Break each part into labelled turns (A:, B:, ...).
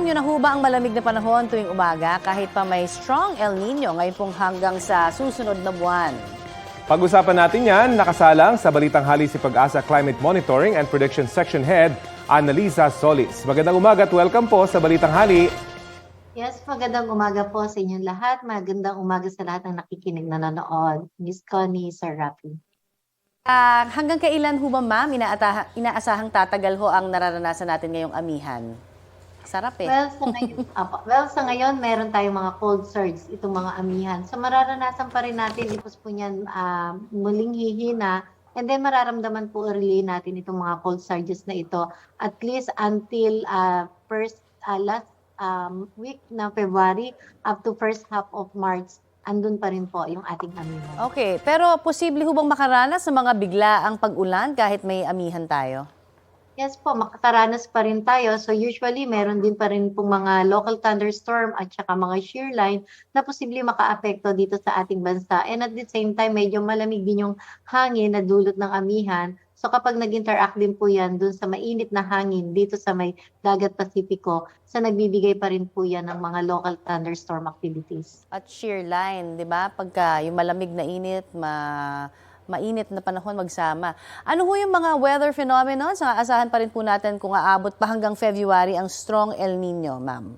A: niyo na ho ba ang malamig na panahon tuwing umaga kahit pa may strong El Nino ngayon pong hanggang sa susunod na buwan?
B: Pag-usapan natin yan, nakasalang sa Balitang Hali si Pag-asa Climate Monitoring and Prediction Section Head, Annalisa Solis. Magandang umaga at welcome po sa Balitang Hali.
C: Yes, magandang umaga po sa inyong lahat. Magandang umaga sa lahat ng nakikinig na nanonood. Miss Connie, Sir Rafi.
A: Hanggang kailan ho ba, ma'am, inaasahang tatagal ho ang nararanasan natin ngayong amihan? Sarap eh.
C: Sa ngayon, meron tayong mga cold surge, itong mga amihan. So mararanasan pa rin natin ito po niyan muling hihina. And then mararamdaman po early natin itong mga cold surges na ito. At least until last week ng February up to first half of March, andun pa rin po yung ating amihan.
A: Okay, pero posible ho bang makaranas sa mga biglaang pag-ulan kahit may amihan tayo?
C: Yes po, makakaranas pa rin tayo. So usually, meron din pa rin pong mga local thunderstorm at saka mga shear line na posible makaapekto dito sa ating bansa. And at the same time, medyo malamig din yung hangin na dulot ng amihan. So kapag nag-interact din po yan dun sa mainit na hangin dito sa may dagat Pasipiko, sa nagbibigay pa rin po yan ng mga local thunderstorm activities.
A: At shear line, di ba? Pagka yung malamig na init, mainit na panahon magsama. Ano ho yung mga weather phenomena? Asahan pa rin po natin kung aabot pa hanggang February ang strong El Nino, ma'am.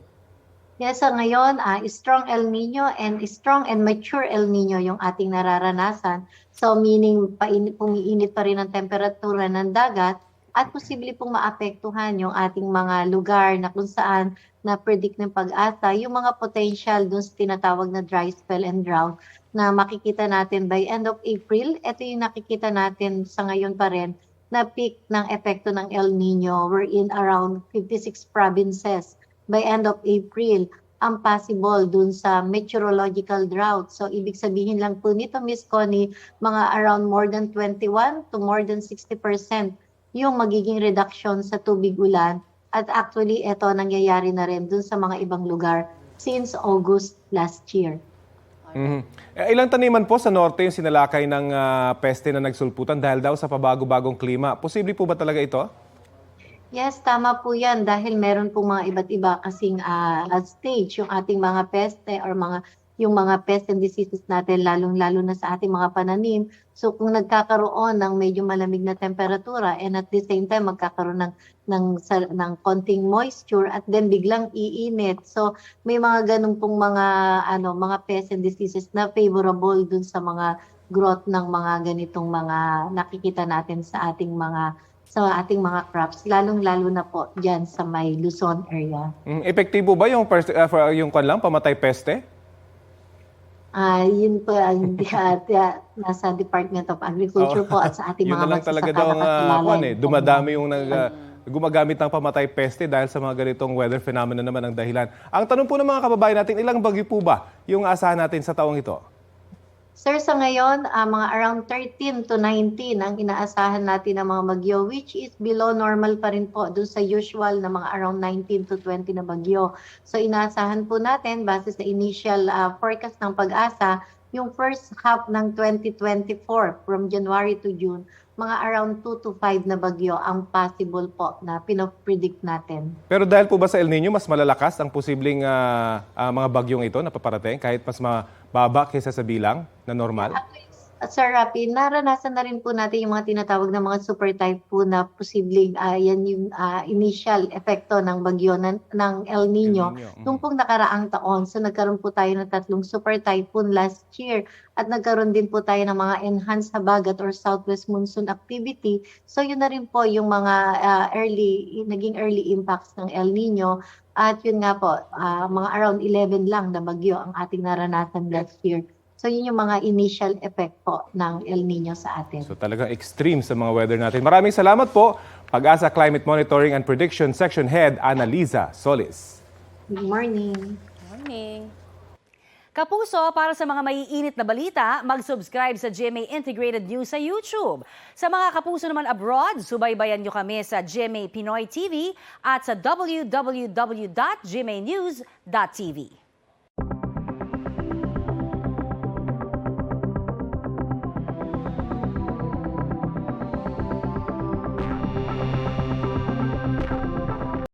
C: Yes, so ngayon, strong El Nino and strong and mature El Nino yung ating nararanasan. So meaning, pumiinit pa rin ang temperatura ng dagat at posible pong maapektuhan yung ating mga lugar na kung saan na-predict ng pag-asa, yung mga potential dun sa tinatawag na dry spell and drought na makikita natin by end of April. Ito yung nakikita natin sa ngayon pa rin na peak ng epekto ng El Nino. We're in around 56 provinces. By end of April, ang possible dun sa meteorological drought. So, ibig sabihin lang po nito, Miss Connie, mga around more than 21 to more than 60% yung magiging reduction sa tubig ulan. At actually, ito nangyayari na rin dun sa mga ibang lugar since August last year.
B: Ilang taniman po sa norte yung sinalakay ng peste na nagsulputan dahil daw sa pabago-bagong klima. Posible po ba talaga ito?
C: Yes, tama po yan dahil meron pong mga iba't iba kasing stage yung ating mga peste or yung mga pests and diseases natin lalong-lalo na sa ating mga pananim. So kung nagkakaroon ng medyo malamig na temperatura and at the same time magkakaroon ng konting moisture at then biglang iinit. So may mga ganun pong mga pests and diseases na favorable dun sa mga growth ng mga ganitong mga nakikita natin sa ating mga crops, lalong-lalo na po dyan sa may Luzon area.
B: Epektibo ba yung pamatay peste?
C: Yun po ang nasa Department of Agriculture po at sa ating
B: yun
C: mga
B: na lang talaga daw dumadami yung gumagamit ng pamatay peste dahil sa mga ganitong weather phenomena naman ang dahilan. Ang tanong po ng mga kababayan natin, ilang bagyo po ba yung asahan natin sa taong ito?
C: Sir, sa ngayon, mga around 13 to 19 ang inaasahan natin ng mga bagyo, which is below normal pa rin po doon sa usual na mga around 19 to 20 na bagyo. So inaasahan po natin, base sa initial forecast ng pag-asa, yung first half ng 2024 from January to June, mga around 2 to 5 na bagyo ang possible po na pinopredict natin.
B: Pero dahil po ba sa El Nino, mas malalakas ang posibleng mga bagyong ito na paparating kahit mas mababa kaysa sa bilang na normal?
C: Sir Rapi, naranasan na rin po natin yung mga tinatawag na mga super typhoon na posibleng yan yung initial epekto ng bagyo ng El Nino. Nung pong nakaraang taon, so nagkaroon po tayo ng 3 super typhoon last year at nagkaroon din po tayo ng mga enhanced habagat or southwest monsoon activity. So yun na rin po yung mga naging early impacts ng El Nino. At yun nga po, mga around 11 lang na bagyo ang ating naranasan last year. So yun yung mga initial effect po ng El Nino sa atin.
B: So talagang extreme sa mga weather natin. Maraming salamat po, Pag-asa Climate Monitoring and Prediction Section Head, Annalisa Solis.
C: Good morning.
A: Good morning. Kapuso, para sa mga maiinit na balita, mag-subscribe sa GMA Integrated News sa YouTube. Sa mga kapuso naman abroad, subaybayan nyo kami sa GMA Pinoy TV at sa www.gmanews.tv.